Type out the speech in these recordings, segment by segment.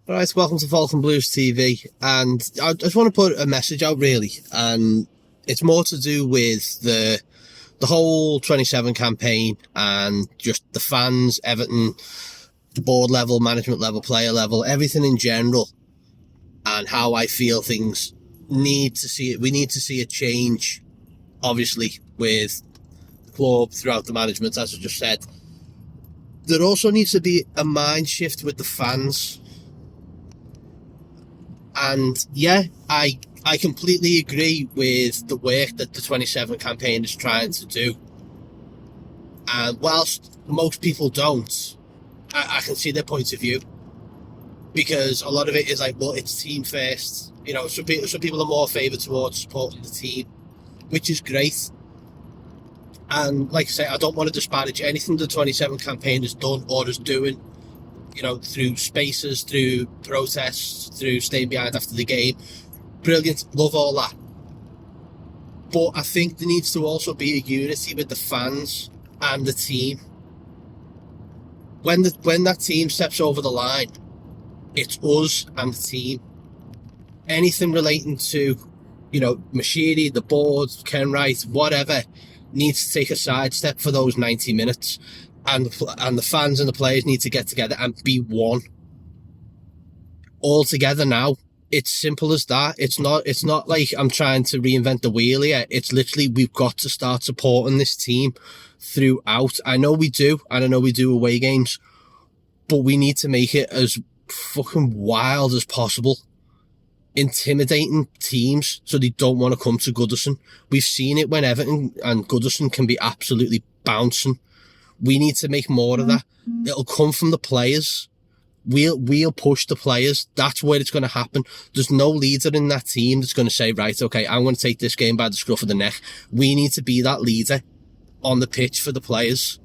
All right, welcome to Falcon Blues TV, and I just want to put a message out really, and it's more to do with the whole 27 campaign and just the fans, Everton board level, management level, player level, everything in general, and how I feel things need to see it. We need to see a change, obviously, with the club throughout the management, as I just said. There also needs to be a mind shift with the fans. And yeah, I completely agree with the work that the 27 campaign is trying to do. And whilst most people don't, I can see their point of view. Because a lot of it is like, well, it's team first. You know, some people are more favoured towards supporting the team, which is great. And like I say, I don't want to disparage anything the 27 campaign has done or is doing. You know, through spaces, through protests, through staying behind after the game. Brilliant, love all that. But I think there needs to also be a unity with the fans and the team. When that team steps over the line, it's us and the team. Anything relating to, you know, Mashiri, the board, Ken Wright, whatever, needs to take a sidestep for those 90 minutes. And the fans and the players need to get together and be one. All together now. It's simple as that. It's not like I'm trying to reinvent the wheel here. It's literally, we've got to start supporting this team throughout. I know we do, and I know we do away games, but we need to make it as fucking wild as possible. Intimidating teams so they don't want to come to Goodison. We've seen it when Everton and Goodison can be absolutely bouncing. We need to make more of that. It'll come from the players. We'll push the players. That's where it's going to happen. There's no leader in that team that's going to say, right, okay, I'm going to take this game by the scruff of the neck. We need to be that leader on the pitch for the players.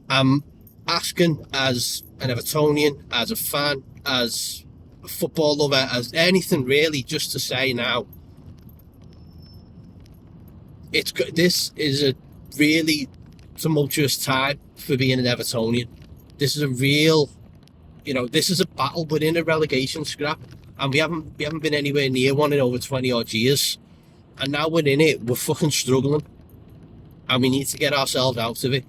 I'm asking, as an Evertonian, as a fan, as a football lover, as anything really, just to say now, this is a really tumultuous time for being an Evertonian. This is a real, this is a battle. We're in a relegation scrap, and we haven't been anywhere near one in over 20 odd years, and now we're in it. We're fucking struggling, and we need to get ourselves out of it.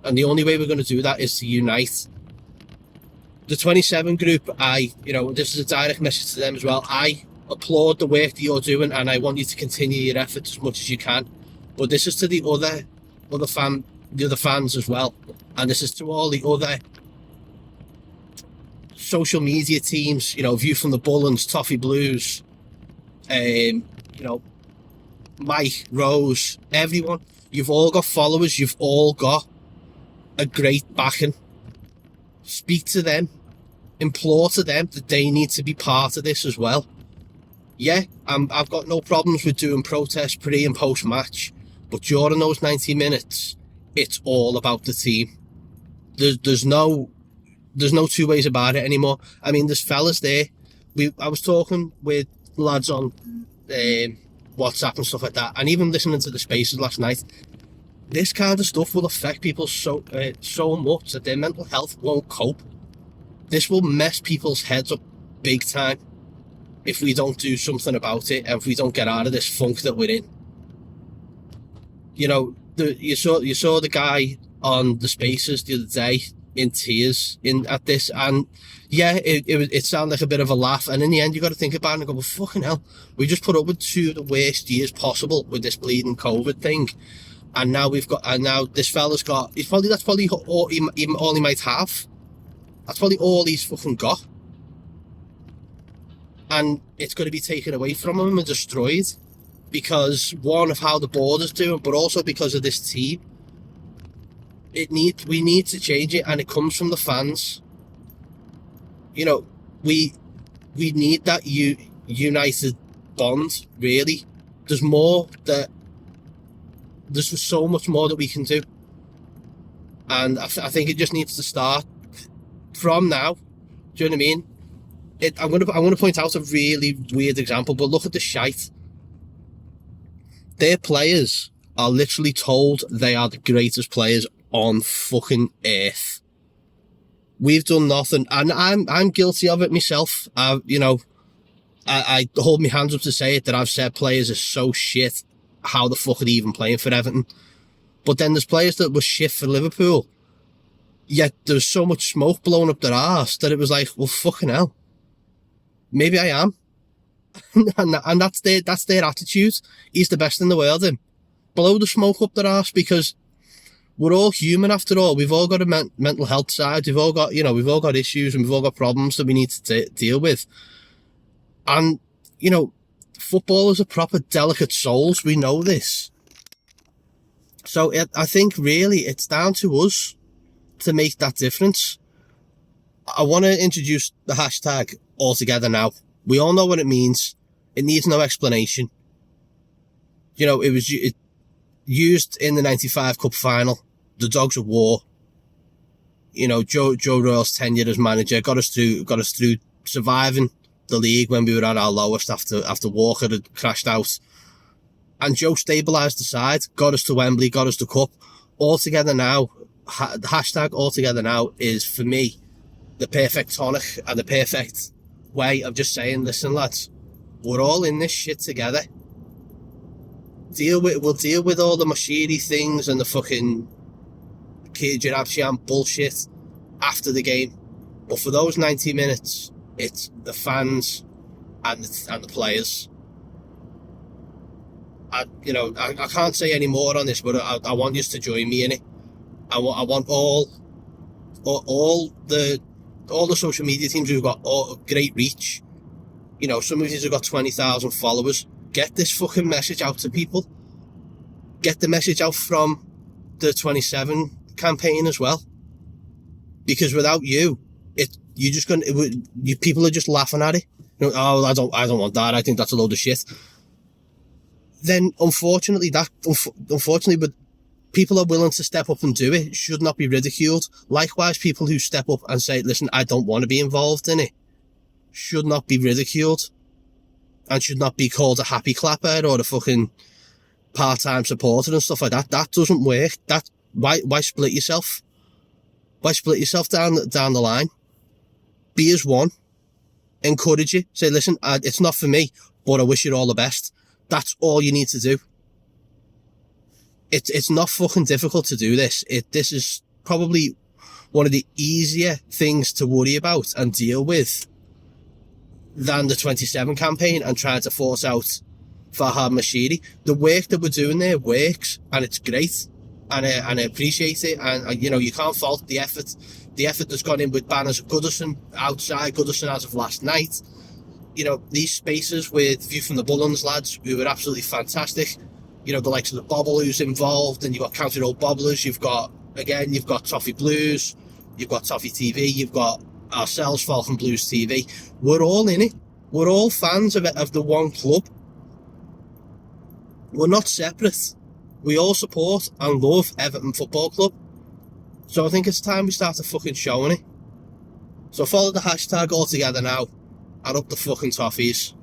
And the only way we're going to do that is to unite. The 27 group, this is a direct message to them as well. I applaud the work that you're doing, and I want you to continue your efforts as much as you can. But this is to the other fans as well, and this is to all the other social media teams, View from the Bullens, Toffee Blues, Mike, Rose, everyone. You've all got followers, you've all got a great backing. Speak to them, implore to them that they need to be part of this as well. Yeah, I've got no problems with doing protests pre and post match, but during those 90 minutes, it's all about the team. There's no two ways about it anymore. I mean, there's fellas there. I was talking with lads on WhatsApp and stuff like that, and even listening to the spaces last night. This kind of stuff will affect people so much that their mental health won't cope. This will mess people's heads up big time if we don't do something about it, and if we don't get out of this funk that we're in. You saw the guy on the spaces the other day in tears at this, and yeah, it sounded like a bit of a laugh, and in the end you got to think about it and go, well, fucking hell, we just put up with 2 of the worst years possible with this bleeding COVID thing, and now this fella's got, that's probably all he might have. That's probably all he's fucking got, and it's going to be taken away from him and destroyed. Because, one, of how the board is doing, but also because of this team. We need to change it, and it comes from the fans. We need that united bond, really. There's so much more that we can do. And I think it just needs to start from now. Do you know what I mean? I'm going to point out a really weird example, but look at the shite. Their players are literally told they are the greatest players on fucking earth. We've done nothing, and I'm guilty of it myself. I hold my hands up to say it, that I've said players are so shit. How the fuck are they even playing for Everton? But then there's players that were shit for Liverpool. Yet there's so much smoke blowing up their arse that it was like, well, fucking hell. Maybe I am. and that's their attitude. He's the best in the world, him. Blow the smoke up their arse, because we're all human after all. We've all got a mental health side. We've all got issues, and we've all got problems that we need to deal with. And, footballers are proper delicate souls. We know this. So I think really it's down to us to make that difference. I want to introduce the hashtag altogether now. We all know what it means. It needs no explanation. It was used in the 95 Cup final. The Dogs of War. Joe Royle's tenure as manager got us through surviving the league when we were at our lowest after Walker had crashed out. And Joe stabilised the side, got us to Wembley, got us the cup. Altogether now, the hashtag altogether now is, for me, the perfect tonic and the perfect way of just saying, listen lads, we're all in this shit together. We'll deal with all the Mashiri things and the fucking Kirjirabshian bullshit after the game. But for those 90 minutes, it's the fans and the players. I can't say any more on this, but I want you to join me in it. I want all the social media teams who've got great reach. Some of these have got 20,000 followers. Get this fucking message out to people. Get the message out from the 27 campaign as well. Because without you, people are just laughing at it. I don't want that. I think that's a load of shit. Then unfortunately, but people are willing to step up and do it should not be ridiculed. Likewise, people who step up and say, listen, I don't want to be involved in it, should not be ridiculed and should not be called a happy clapper or a fucking part-time supporter and stuff like that. That doesn't work. Why split yourself? Why split yourself down the line? Be as one. Encourage it. Say, listen, it's not for me, but I wish you all the best. That's all you need to do. It's not fucking difficult to do this. This is probably one of the easier things to worry about and deal with than the 27 campaign and trying to force out Farhad Mashiri. The work that we're doing there works, and it's great, and I appreciate it. And you can't fault the effort. The effort that's gone in with banners of Goodison outside, Goodison as of last night. These spaces with view from the Bullens lads, who were absolutely fantastic. The likes of the Bobble who's involved, and you've got County Road Bobblers, you've got Toffee Blues, you've got Toffee TV, you've got ourselves, Falcon Blues TV. We're all in it. We're all fans of the one club. We're not separate. We all support and love Everton Football Club. So I think it's time we start fucking showing it. So follow the hashtag altogether now, and up the fucking toffees.